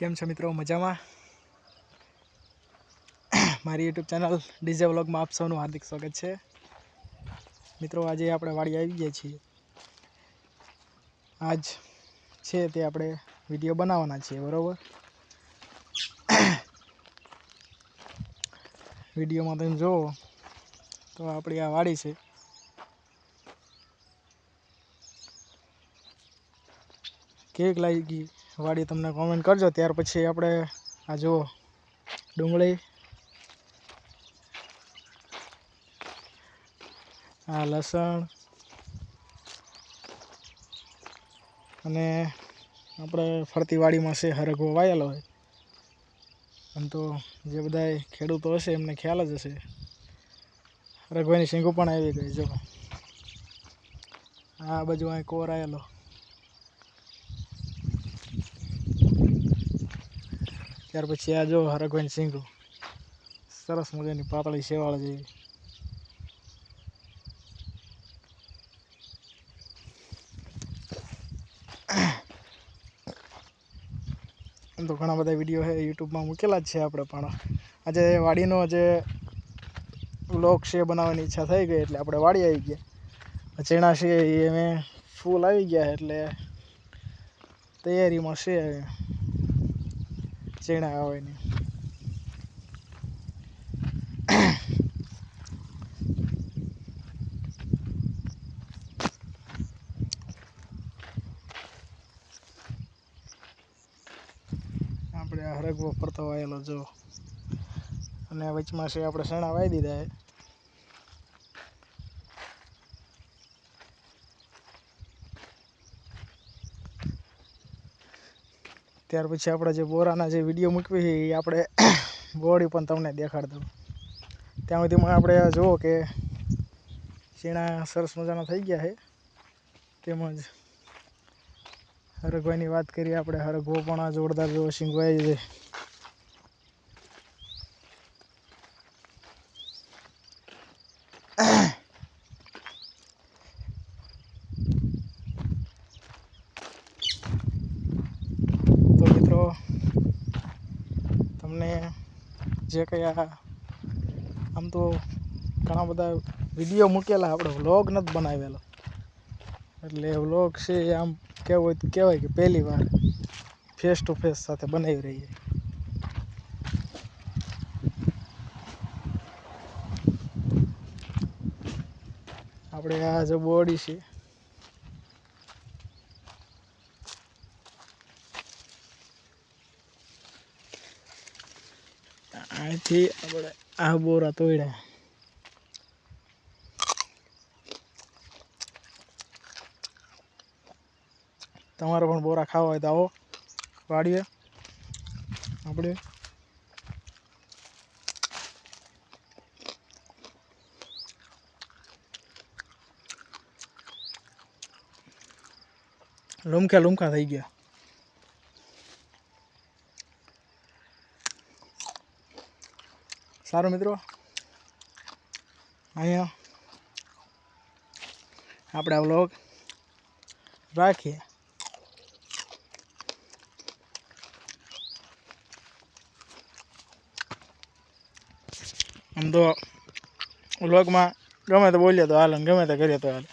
કેમ છો મિત્રો? મજામાં? મારી યુટ્યુબ ચેનલ ડીજે વ્લોગમાં આપ સૌનું હાર્દિક સ્વાગત છે. મિત્રો, આજે આપણે વાડી આવી ગયા છીએ. આજ છે તે આપણે વિડીયો બનાવવાના છીએ, બરાબર? વિડીયોમાં તમે જુઓ તો આપણી આ વાડી છે. કેવીક લાગી વાડી તમને કોમેન્ટ કરજો. ત્યાર પછી આપણે આ જુઓ ડુંગળી, આ લસણ અને આપણે ફરતી વાડીમાં છે હરગવો વાયેલો હોય. આમ તો જે બધા ખેડૂતો હશે એમને ખ્યાલ જ હશે. હરગવાની શીંગો પણ આવી ગઈ. જો આ બાજુ અહીં કોર આવેલો. ત્યાર પછી આ જો હરગવાની શીંગો સરસ મજાની પાતળી શેવાળ જેવી. એમ તો ઘણા બધા વિડીયો છે યુટ્યુબમાં મૂકેલા જ છે આપણે, પણ આજે વાડીનો જે વ્લોગ છે બનાવવાની ઈચ્છા થઈ ગઈ એટલે આપણે વાડી આવી ગયા. ચણા છે એ મેં ફૂલ આવી ગયા એટલે તૈયારીમાં છે ચણા આવવાની. આપણે આ હરગવો ફરતો વાયેલો જો, અને વચમાં છે આપણે ચણા વાવી દીધા છે. ત્યાર પછી આપણે જે બોરાના જે વિડીયો મૂકવી છે એ આપણે બોડી પણ તમને દેખાડ દઉં. ત્યાં સુધીમાં આપણે જુઓ કે ચણા સરસ મજાના થઈ ગયા છે. તેમજ હરગવાની વાત કરીએ આપણે, હરગવો પણ આ જોરદાર જેવો શીંગવાઈ છે. તો મિત્રો, તમને જે કંઈ આમ તો ઘણા બધા વિડીયો મૂકેલા, આપણે વ્લોગ નથી બનાવેલો. એટલે વ્લોગ છે આમ કેવું હોય તો કહેવાય કે પહેલી વાર ફેસ ટુ ફેસ સાથે બનાવી રહીએ. આપણે આ જે બોડી છે અહીંથી આપણે આ બોરા તોડ્યા. તમારે પણ બોરા ખાવા હોય તો આવો વાડીએ. આપણે લુમખા થઈ ગયા. સારું મિત્રો, અહીંયા આપણે આ વ્લોગ રાખીએ. આમ તો વ્લોગમાં ગમે તો બોલીએ તો હાલ, ગમે તે કરીએ તો હાલ.